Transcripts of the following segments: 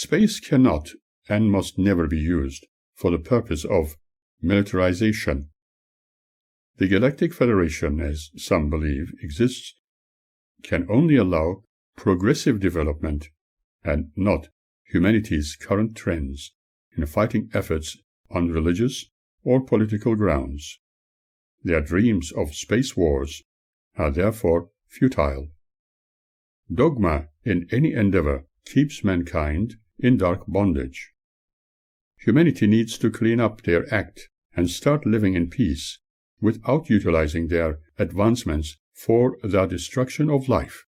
Space cannot and must never be used for the purpose of militarization. The Galactic Federation, as some believe exists, can only allow progressive development and not humanity's current trends in fighting efforts on religious or political grounds. Their dreams of space wars are therefore futile. Dogma in any endeavor keeps mankind in dark bondage. Humanity needs to clean up their act and start living in peace without utilizing their advancements for the destruction of life.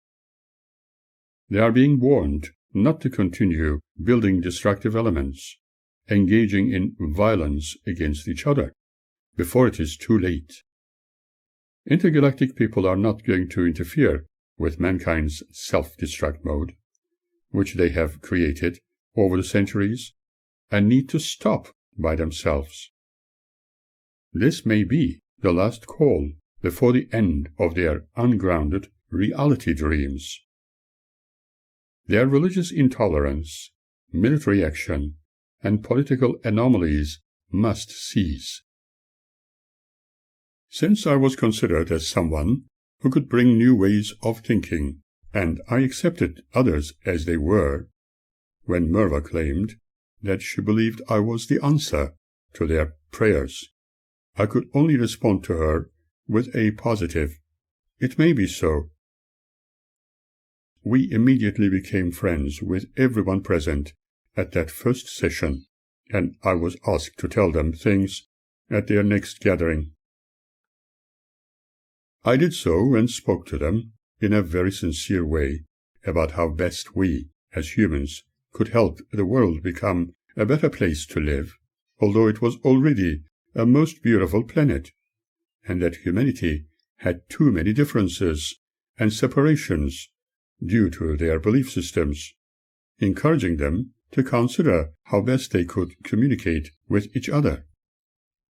They are being warned not to continue building destructive elements, engaging in violence against each other, before it is too late. Intergalactic people are not going to interfere with mankind's self-destruct mode, which they have created over the centuries and need to stop by themselves. This may be the last call before the end of their ungrounded reality dreams. Their religious intolerance, military action, and political anomalies must cease. Since I was considered as someone who could bring new ways of thinking, and I accepted others as they were, when Merva claimed that she believed I was the answer to their prayers, I could only respond to her with a positive, "It may be so." We immediately became friends with everyone present at that first session, and I was asked to tell them things at their next gathering. I did so and spoke to them in a very sincere way about how best we, as humans, could help the world become a better place to live, although it was already a most beautiful planet, and that humanity had too many differences and separations due to their belief systems, encouraging them to consider how best they could communicate with each other.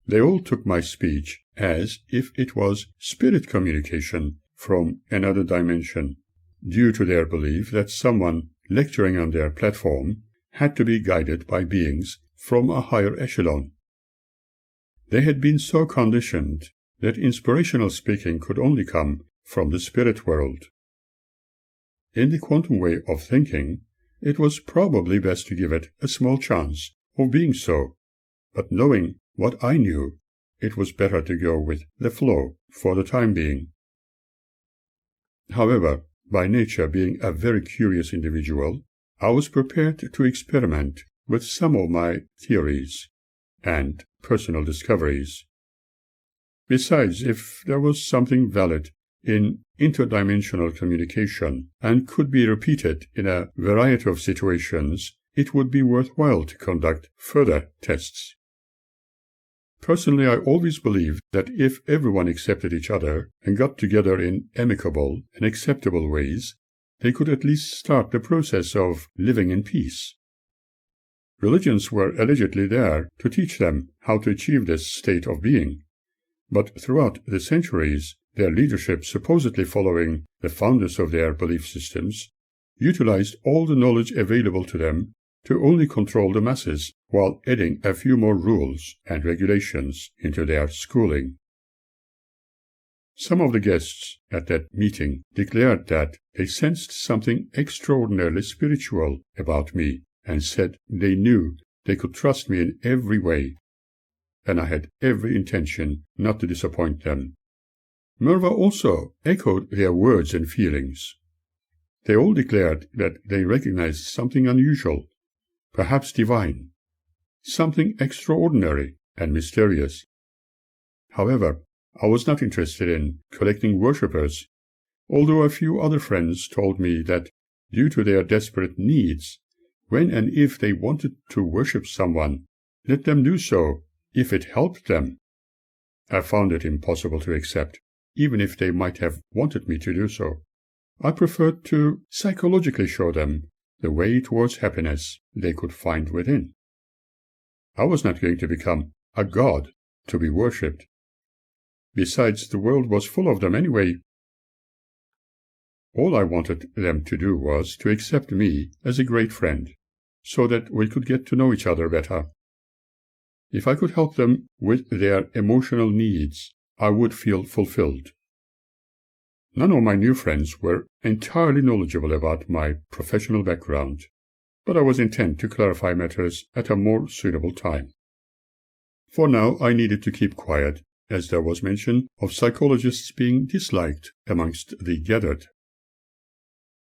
They all took my speech as if it was spirit communication from another dimension, due to their belief that someone lecturing on their platform had to be guided by beings from a higher echelon. They had been so conditioned that inspirational speaking could only come from the spirit world. In the quantum way of thinking, it was probably best to give it a small chance of being so, but knowing what I knew, it was better to go with the flow for the time being. However, by nature being a very curious individual, I was prepared to experiment with some of my theories and personal discoveries. Besides, if there was something valid in interdimensional communication and could be repeated in a variety of situations, it would be worthwhile to conduct further tests. Personally, I always believed that if everyone accepted each other and got together in amicable and acceptable ways, they could at least start the process of living in peace. Religions were allegedly there to teach them how to achieve this state of being, but throughout the centuries, their leadership, supposedly following the founders of their belief systems, utilized all the knowledge available to them to only control the masses, while adding a few more rules and regulations into their schooling. Some of the guests at that meeting declared that they sensed something extraordinarily spiritual about me and said they knew they could trust me in every way, and I had every intention not to disappoint them. Merva also echoed their words and feelings. They all declared that they recognized something unusual, perhaps divine, something extraordinary and mysterious. However, I was not interested in collecting worshippers, although a few other friends told me that due to their desperate needs, when and if they wanted to worship someone, let them do so if it helped them. I found it impossible to accept, even if they might have wanted me to do so. I preferred to psychologically show them the way towards happiness they could find within. I was not going to become a god to be worshipped. Besides, the world was full of them anyway. All I wanted them to do was to accept me as a great friend, so that we could get to know each other better. If I could help them with their emotional needs, I would feel fulfilled. None of my new friends were entirely knowledgeable about my professional background, but I was intent to clarify matters at a more suitable time. For now, I needed to keep quiet, as there was mention of psychologists being disliked amongst the gathered.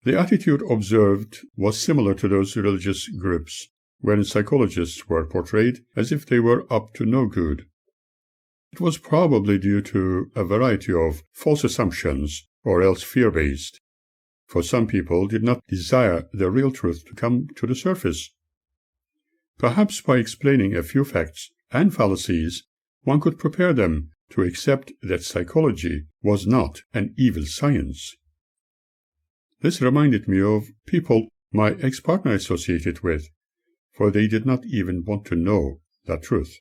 The attitude observed was similar to those religious groups, wherein psychologists were portrayed as if they were up to no good. It was probably due to a variety of false assumptions, or else fear-based, for some people did not desire the real truth to come to the surface. Perhaps by explaining a few facts and fallacies, one could prepare them to accept that psychology was not an evil science. This reminded me of people my ex-partner associated with, for they did not even want to know the truth,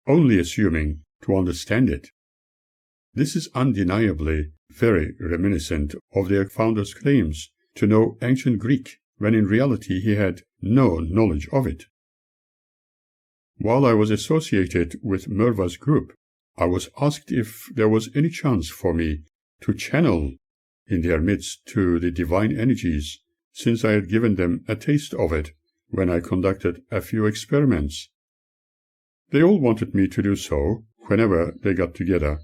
only assuming to understand it. This is undeniably very reminiscent of their founder's claims to know ancient Greek, when in reality he had no knowledge of it. While I was associated with Merva's group, I was asked if there was any chance for me to channel in their midst to the divine energies, since I had given them a taste of it when I conducted a few experiments. They all wanted me to do so whenever they got together.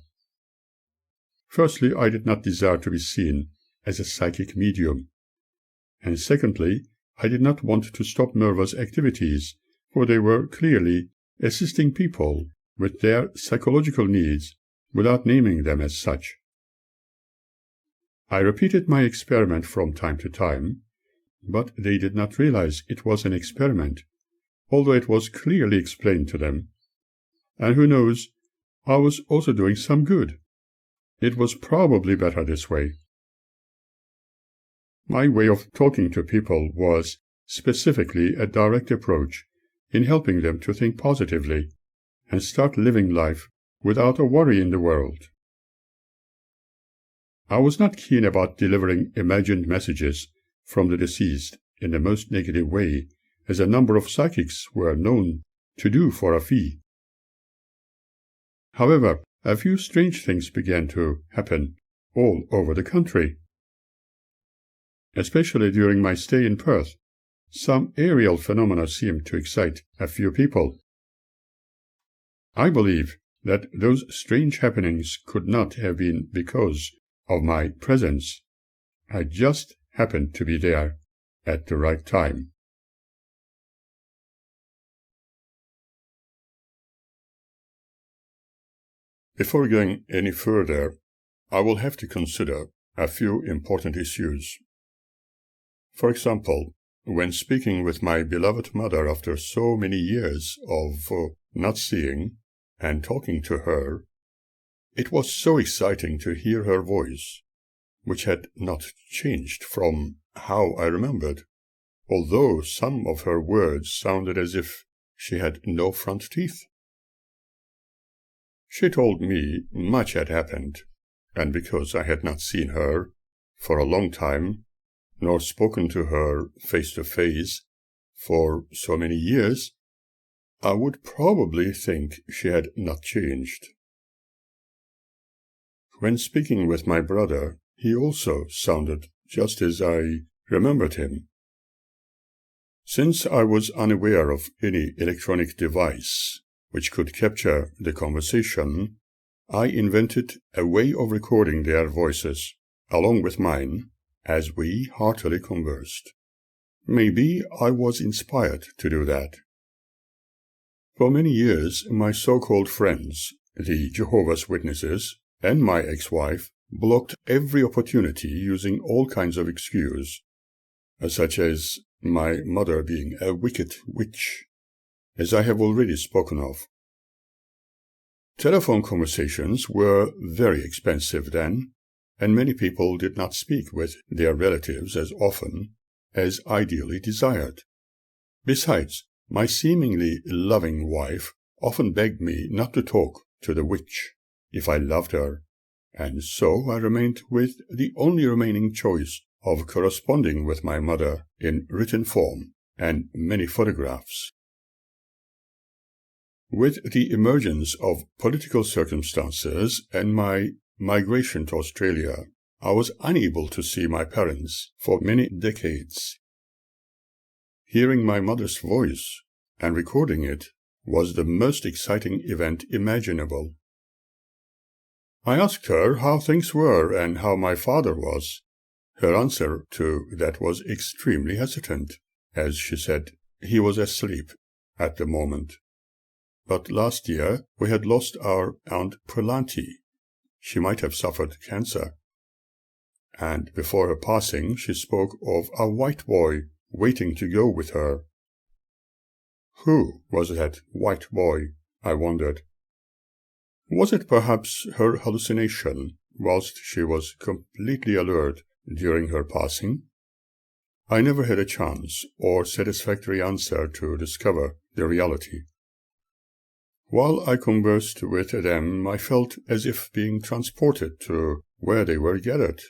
Firstly, I did not desire to be seen as a psychic medium, and secondly, I did not want to stop Merva's activities, for they were clearly assisting people with their psychological needs without naming them as such. I repeated my experiment from time to time, but they did not realize it was an experiment, although it was clearly explained to them. And who knows, I was also doing some good. It was probably better this way. My way of talking to people was specifically a direct approach in helping them to think positively and start living life without a worry in the world. I was not keen about delivering imagined messages from the deceased in the most negative way, as a number of psychics were known to do for a fee. However, a few strange things began to happen all over the country. Especially during my stay in Perth, some aerial phenomena seemed to excite a few people. I believe that those strange happenings could not have been because of my presence. I just happened to be there at the right time. Before going any further, I will have to consider a few important issues. For example, when speaking with my beloved mother after so many years of not seeing and talking to her, it was so exciting to hear her voice, which had not changed from how I remembered, although some of her words sounded as if she had no front teeth. She told me much had happened, and because I had not seen her for a long time, nor spoken to her face to face for so many years, I would probably think she had not changed. When speaking with my brother, he also sounded just as I remembered him. Since I was unaware of any electronic device which could capture the conversation, I invented a way of recording their voices, along with mine, as we heartily conversed. Maybe I was inspired to do that. For many years, my so-called friends, the Jehovah's Witnesses, and my ex-wife blocked every opportunity using all kinds of excuse, such as my mother being a wicked witch, as I have already spoken of. Telephone conversations were very expensive then, and many people did not speak with their relatives as often as ideally desired. Besides, my seemingly loving wife often begged me not to talk to the witch if I loved her, and so I remained with the only remaining choice of corresponding with my mother in written form and many photographs. With the emergence of political circumstances and my migration to Australia, I was unable to see my parents for many decades. Hearing my mother's voice and recording it was the most exciting event imaginable. I asked her how things were and how my father was. Her answer to that was extremely hesitant, as she said he was asleep at the moment. But last year we had lost our Aunt Perlanti. She might have suffered cancer. And before her passing, she spoke of a white boy waiting to go with her. Who was that white boy? I wondered. Was it perhaps her hallucination whilst she was completely alert during her passing? I never had a chance or satisfactory answer to discover the reality. While I conversed with them, I felt as if being transported to where they were gathered.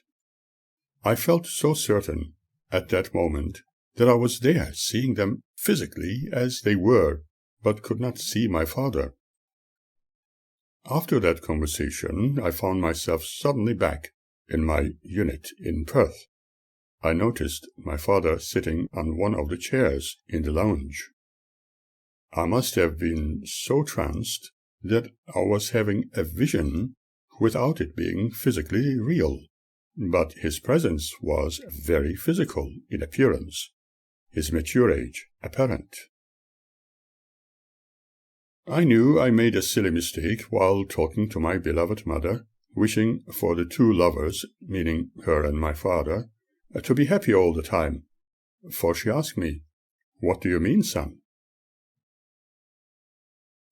I felt so certain at that moment that I was there, seeing them physically as they were, but could not see my father. After that conversation, I found myself suddenly back in my unit in Perth. I noticed my father sitting on one of the chairs in the lounge. I must have been so tranced that I was having a vision without it being physically real. But his presence was very physical in appearance, his mature age apparent. I knew I made a silly mistake while talking to my beloved mother, wishing for the two lovers, meaning her and my father, to be happy all the time. For she asked me, "What do you mean, son?"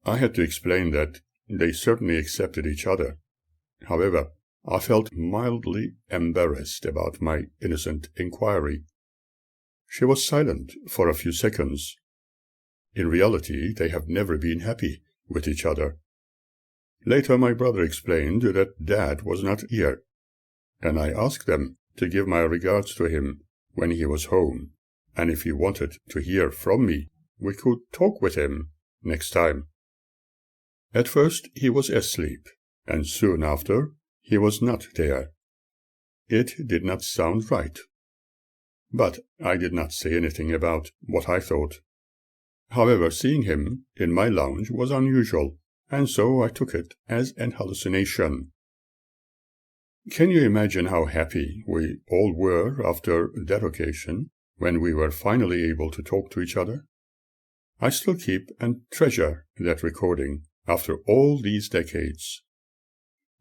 I had to explain that they certainly accepted each other. However, I felt mildly embarrassed about my innocent inquiry. She was silent for a few seconds. In reality, they have never been happy with each other. Later, my brother explained that Dad was not here, and I asked them to give my regards to him when he was home, and if he wanted to hear from me, we could talk with him next time. At first, he was asleep, and soon after, he was not there. It did not sound right. But I did not say anything about what I thought. However, seeing him in my lounge was unusual, and so I took it as an hallucination. Can you imagine how happy we all were after that occasion, when we were finally able to talk to each other? I still keep and treasure that recording after all these decades.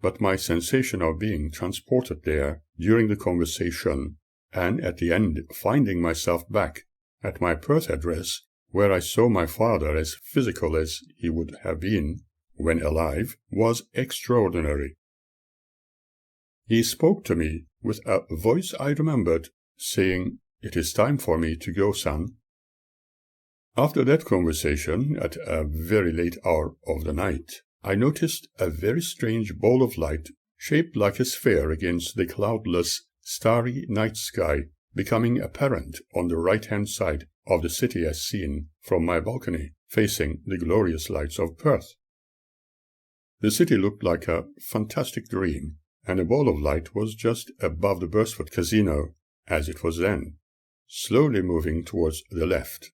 But my sensation of being transported there during the conversation, and at the end finding myself back at my Perth address, where I saw my father as physical as he would have been when alive, was extraordinary. He spoke to me with a voice I remembered, saying, "It is time for me to go, son." After that conversation, at a very late hour of the night, I noticed a very strange ball of light shaped like a sphere against the cloudless, starry night sky becoming apparent on the right-hand side of the city as seen from my balcony facing the glorious lights of Perth. The city looked like a fantastic dream, and a ball of light was just above the Burswood Casino, as it was then, slowly moving towards the left.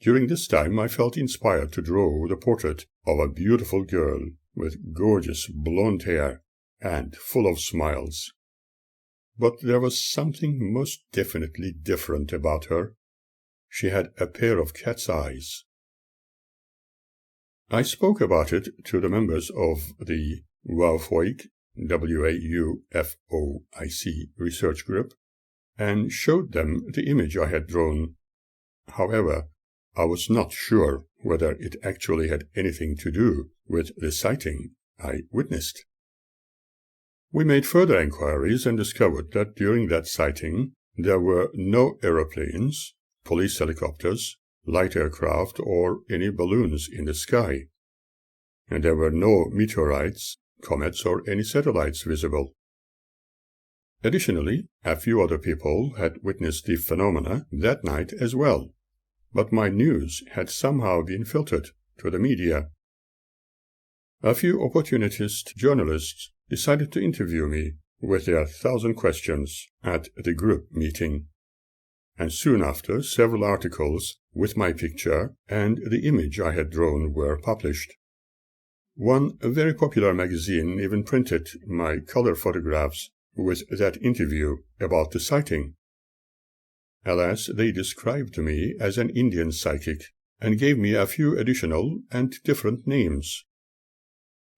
During this time I felt inspired to draw the portrait of a beautiful girl with gorgeous blonde hair and full of smiles. But there was something most definitely different about her. She had a pair of cat's eyes. I spoke about it to the members of the WAUFOIC, WAUFOIC research group, and showed them the image I had drawn. However, I was not sure whether it actually had anything to do with the sighting I witnessed. We made further inquiries and discovered that during that sighting there were no aeroplanes, police helicopters, light aircraft, or any balloons in the sky. And there were no meteorites, comets, or any satellites visible. Additionally, a few other people had witnessed the phenomena that night as well, but my news had somehow been filtered to the media. A few opportunist journalists decided to interview me with their 1,000 questions at the group meeting, and soon after several articles with my picture and the image I had drawn were published. One very popular magazine even printed my color photographs with that interview about the sighting. Alas, they described me as an Indian psychic and gave me a few additional and different names.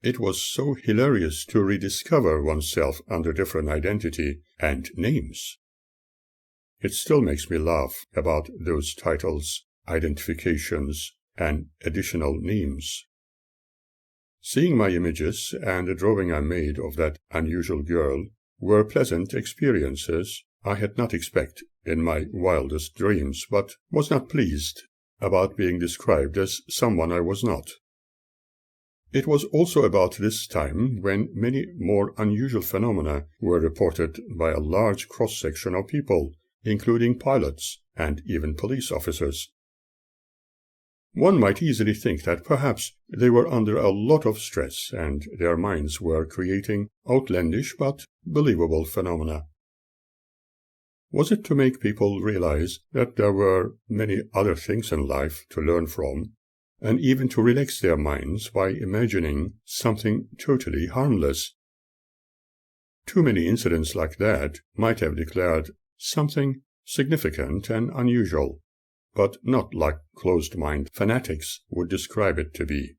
It was so hilarious to rediscover oneself under different identity and names. It still makes me laugh about those titles, identifications, and additional names. Seeing my images and the drawing I made of that unusual girl were pleasant experiences I had not expected in my wildest dreams, but was not pleased about being described as someone I was not. It was also about this time when many more unusual phenomena were reported by a large cross-section of people, including pilots and even police officers. One might easily think that perhaps they were under a lot of stress and their minds were creating outlandish but believable phenomena. Was it to make people realize that there were many other things in life to learn from, and even to relax their minds by imagining something totally harmless? Too many incidents like that might have declared something significant and unusual, but not like closed-mind fanatics would describe it to be.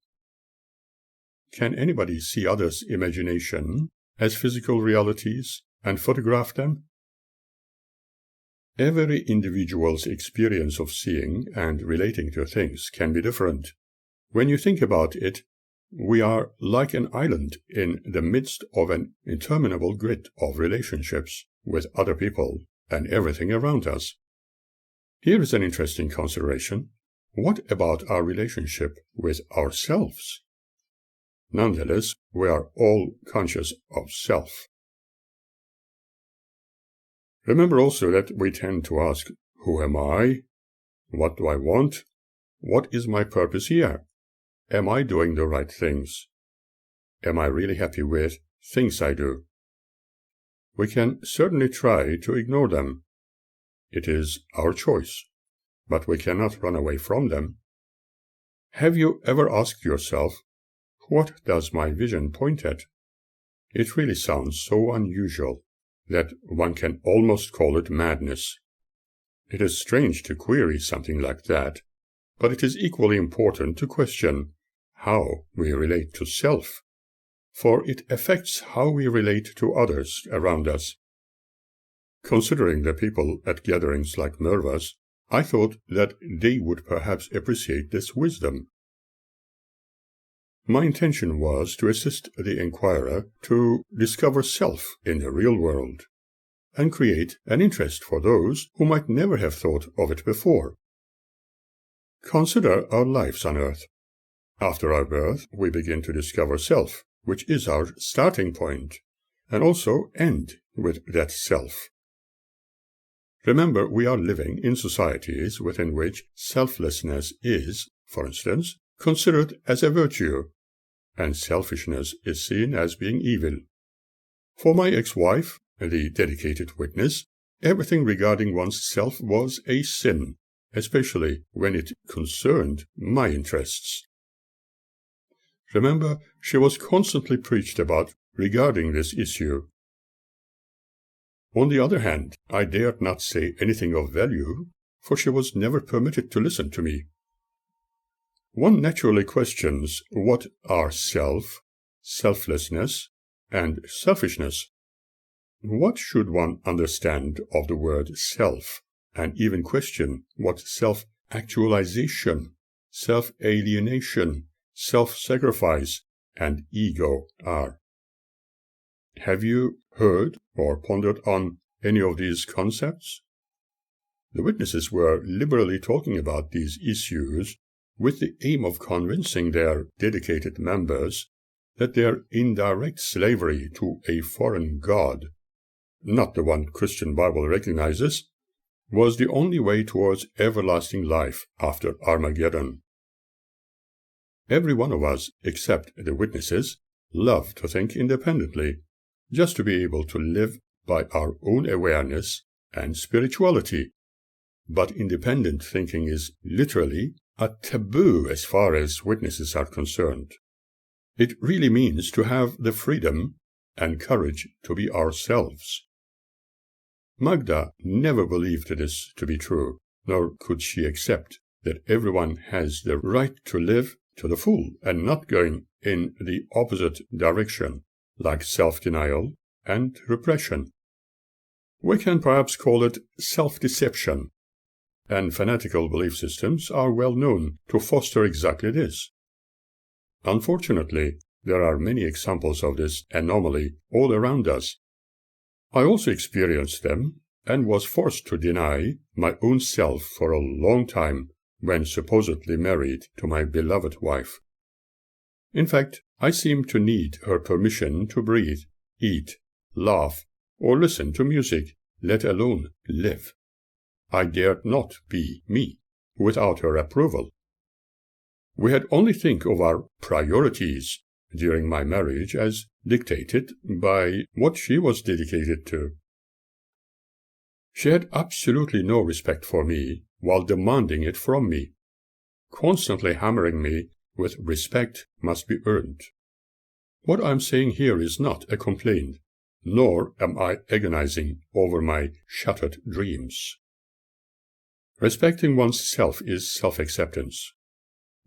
Can anybody see others' imagination as physical realities and photograph them? Every individual's experience of seeing and relating to things can be different. When you think about it, we are like an island in the midst of an interminable grid of relationships with other people and everything around us. Here is an interesting consideration. What about our relationship with ourselves? Nonetheless, we are all conscious of self. Remember also that we tend to ask, who am I? What do I want? What is my purpose here? Am I doing the right things? Am I really happy with things I do? We can certainly try to ignore them. It is our choice, but we cannot run away from them. Have you ever asked yourself, what does my vision point at? It really sounds so unusual that one can almost call it madness. It is strange to query something like that, but it is equally important to question how we relate to self, for it affects how we relate to others around us. Considering the people at gatherings like Merva's, I thought that they would perhaps appreciate this wisdom. My intention was to assist the inquirer to discover self in the real world, and create an interest for those who might never have thought of it before. Consider our lives on earth. After our birth, we begin to discover self, which is our starting point, and also end with that self. Remember, we are living in societies within which selflessness is, for instance, considered as a virtue, and selfishness is seen as being evil. For my ex-wife, the dedicated witness, everything regarding one's self was a sin, especially when it concerned my interests. Remember, she was constantly preached about regarding this issue. On the other hand, I dared not say anything of value, for she was never permitted to listen to me. One naturally questions what are self, selflessness, and selfishness. What should one understand of the word self, and even question what self-actualization, self-alienation, self-sacrifice, and ego are? Have you heard or pondered on any of these concepts? The witnesses were liberally talking about these issues with the aim of convincing their dedicated members that they are in direct slavery to a foreign god, not the one Christian Bible recognizes, was the only way towards everlasting life after Armageddon. Every one of us, except the witnesses, love to think independently, just to be able to live by our own awareness and spirituality. But independent thinking is literally a taboo as far as witnesses are concerned. It really means to have the freedom and courage to be ourselves. Magda never believed this to be true, nor could she accept that everyone has the right to live to the full and not going in the opposite direction, like self-denial and repression. We can perhaps call it self-deception, and fanatical belief systems are well known to foster exactly this. Unfortunately, there are many examples of this anomaly all around us. I also experienced them and was forced to deny my own self for a long time when supposedly married to my beloved wife. In fact, I seemed to need her permission to breathe, eat, laugh, or listen to music, let alone live. I dared not be me without her approval. We had only think of our priorities during my marriage as dictated by what she was dedicated to. She had absolutely no respect for me while demanding it from me, constantly hammering me with respect must be earned. What I'm saying here is not a complaint, nor am I agonizing over my shattered dreams. Respecting one's self is self-acceptance.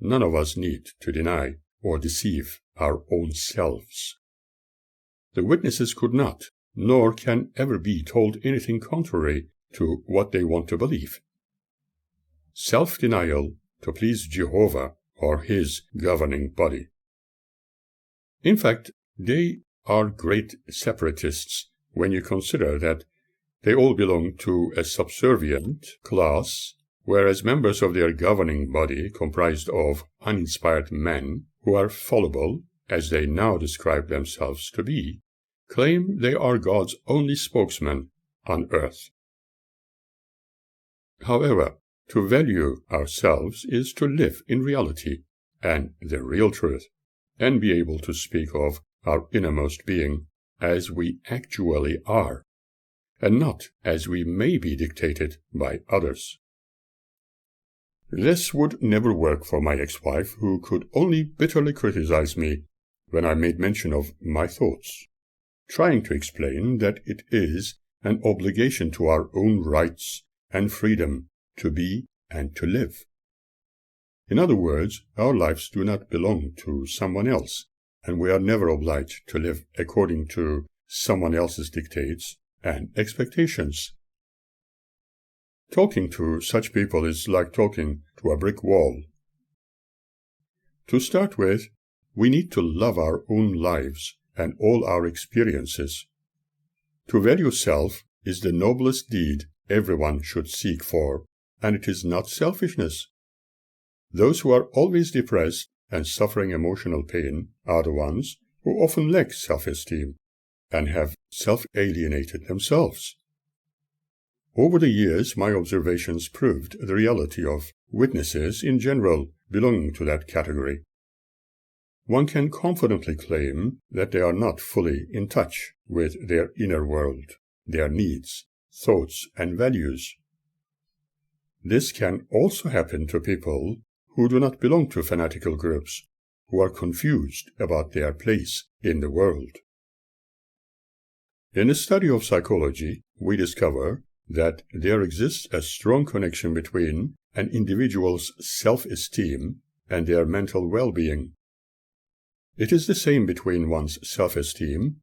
None of us need to deny or deceive our own selves. The witnesses could not, nor can ever be told anything contrary to what they want to believe. Self-denial to please Jehovah or his governing body. In fact, they are great separatists when you consider that they all belong to a subservient class, whereas members of their governing body, comprised of uninspired men who are fallible, as they now describe themselves to be, claim they are God's only spokesman on earth. However, to value ourselves is to live in reality and the real truth, and be able to speak of our innermost being as we actually are, and not as we may be dictated by others. This would never work for my ex-wife, who could only bitterly criticize me when I made mention of my thoughts, trying to explain that it is an obligation to our own rights and freedom to be and to live. In other words, our lives do not belong to someone else, and we are never obliged to live according to someone else's dictates and expectations. Talking to such people is like talking to a brick wall. To start with, we need to love our own lives and all our experiences. To value self is the noblest deed everyone should seek for, and it is not selfishness. Those who are always depressed and suffering emotional pain are the ones who often lack self-esteem and have self-alienated themselves. Over the years, my observations proved the reality of witnesses in general belonging to that category. One can confidently claim that they are not fully in touch with their inner world, their needs, thoughts, and values. This can also happen to people who do not belong to fanatical groups, who are confused about their place in the world. In the study of psychology, we discover that there exists a strong connection between an individual's self-esteem and their mental well-being. It is the same between one's self-esteem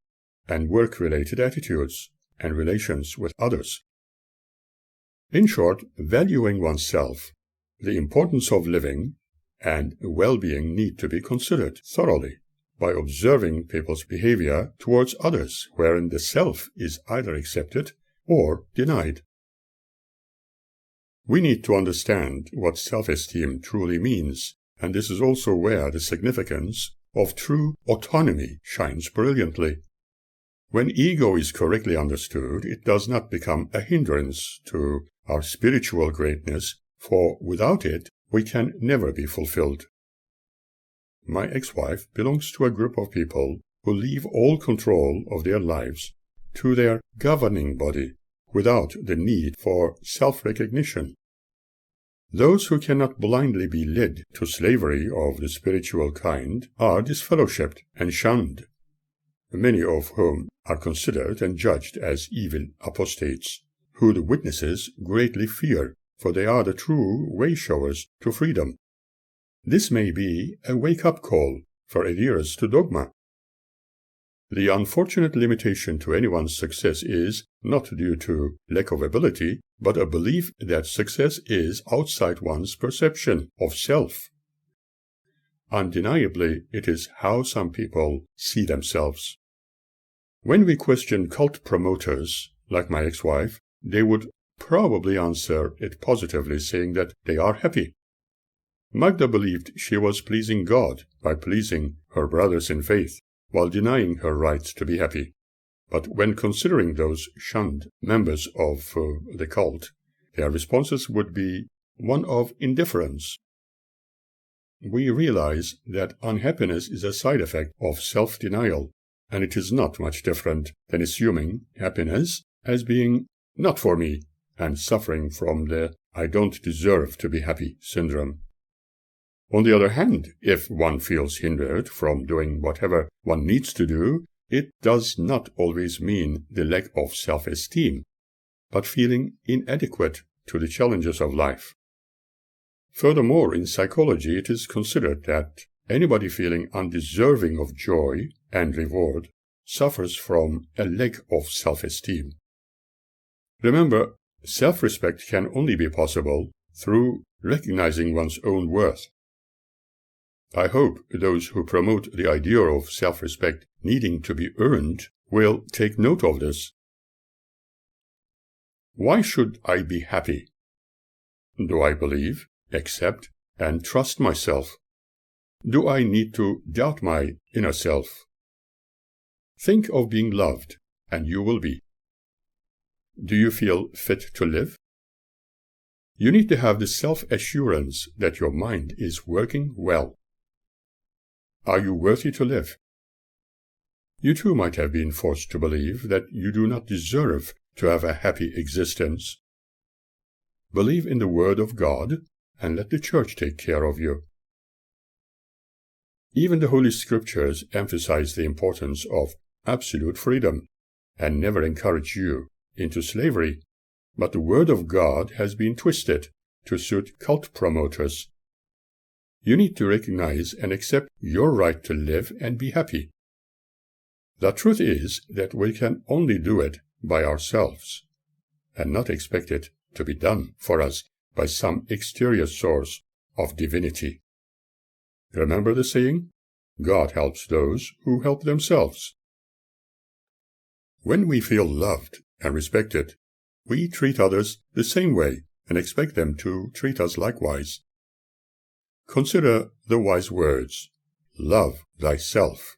and work-related attitudes and relations with others. In short, valuing oneself, the importance of living, and well-being need to be considered thoroughly by observing people's behavior towards others, wherein the self is either accepted or denied. We need to understand what self-esteem truly means, and this is also where the significance of true autonomy shines brilliantly. When ego is correctly understood, it does not become a hindrance to our spiritual greatness, for without it, we can never be fulfilled. My ex-wife belongs to a group of people who leave all control of their lives to their governing body without the need for self-recognition. Those who cannot blindly be led to slavery of the spiritual kind are disfellowshipped and shunned, many of whom are considered and judged as evil apostates, who the witnesses greatly fear, for they are the true way-showers to freedom. This may be a wake-up call for adherers to dogma. The unfortunate limitation to anyone's success is not due to lack of ability, but a belief that success is outside one's perception of self. Undeniably, it is how some people see themselves. When we question cult promoters, like my ex-wife, they would probably answer it positively, saying that they are happy. Magda believed she was pleasing God by pleasing her brothers in faith, while denying her right to be happy. But when considering those shunned members of the cult, their responses would be one of indifference. We realize that unhappiness is a side effect of self-denial, and it is not much different than assuming happiness as being not for me and suffering from the I don't deserve to be happy syndrome. On the other hand, if one feels hindered from doing whatever one needs to do, it does not always mean the lack of self-esteem, but feeling inadequate to the challenges of life. Furthermore, in psychology, it is considered that anybody feeling undeserving of joy and reward suffers from a lack of self-esteem. Remember, self-respect can only be possible through recognizing one's own worth. I hope those who promote the idea of self-respect needing to be earned will take note of this. Why should I be happy? Do I believe, accept, and trust myself? Do I need to doubt my inner self? Think of being loved, and you will be. Do you feel fit to live? You need to have the self-assurance that your mind is working well. Are you worthy to live? You too might have been forced to believe that you do not deserve to have a happy existence. Believe in the Word of God and let the Church take care of you. Even the Holy Scriptures emphasize the importance of absolute freedom and never encourage you into slavery, but the Word of God has been twisted to suit cult promoters. You need to recognize and accept your right to live and be happy. The truth is that we can only do it by ourselves, and not expect it to be done for us by some exterior source of divinity. Remember the saying? God helps those who help themselves. When we feel loved and respected, we treat others the same way and expect them to treat us likewise. Consider the wise words, love thyself.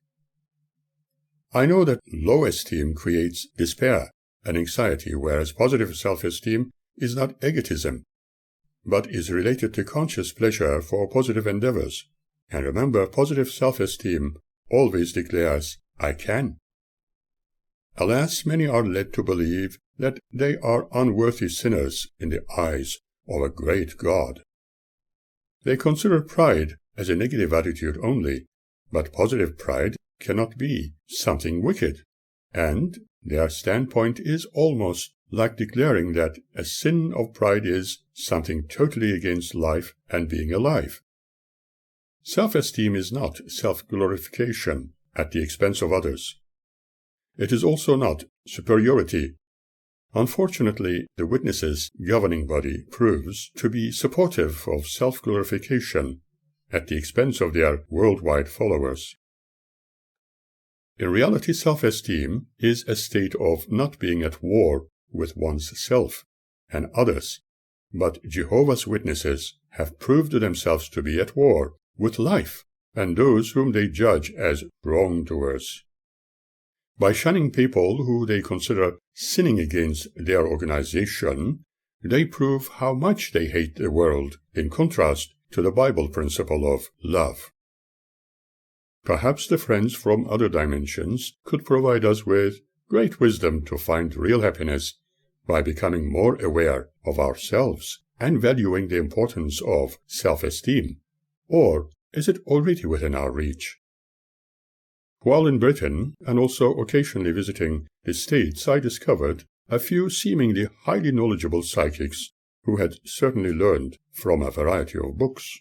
I know that low esteem creates despair and anxiety, whereas positive self-esteem is not egotism, but is related to conscious pleasure for positive endeavors. And remember, positive self-esteem always declares, I can. Alas, many are led to believe that they are unworthy sinners in the eyes of a great God. They consider pride as a negative attitude only, but positive pride cannot be something wicked, and their standpoint is almost like declaring that a sin of pride is something totally against life and being alive. Self-esteem is not self-glorification at the expense of others. It is also not superiority. Unfortunately, the witnesses' governing body proves to be supportive of self-glorification at the expense of their worldwide followers. In reality, self-esteem is a state of not being at war with one's self and others, but Jehovah's Witnesses have proved themselves to be at war with life and those whom they judge as wrongdoers. By shunning people who they consider sinning against their organization, they prove how much they hate the world, in contrast to the Bible principle of love. Perhaps the friends from other dimensions could provide us with great wisdom to find real happiness by becoming more aware of ourselves and valuing the importance of self-esteem. Or is it already within our reach? While in Britain, and also occasionally visiting the States, I discovered a few seemingly highly knowledgeable psychics who had certainly learned from a variety of books,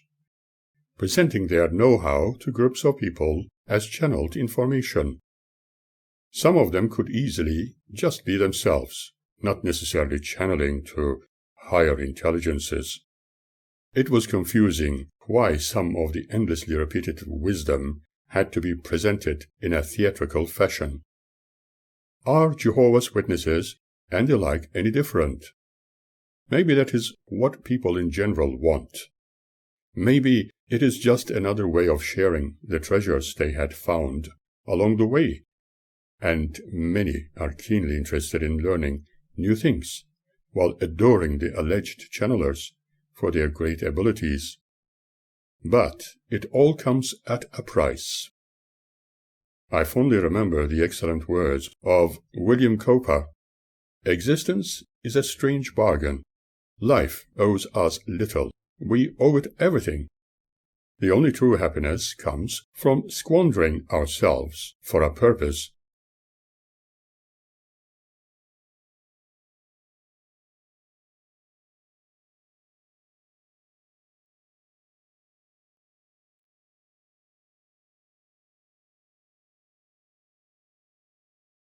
presenting their know-how to groups of people as channeled information. Some of them could easily just be themselves, not necessarily channeling to higher intelligences. It was confusing why some of the endlessly repeated wisdom had to be presented in a theatrical fashion. Are Jehovah's Witnesses and the like any different? Maybe that is what people in general want. Maybe it is just another way of sharing the treasures they had found along the way, and many are keenly interested in learning new things, while adoring the alleged channelers for their great abilities. But it all comes at a price. I fondly remember the excellent words of William Cowper. Existence is a strange bargain. Life owes us little. We owe it everything. The only true happiness comes from squandering ourselves for a purpose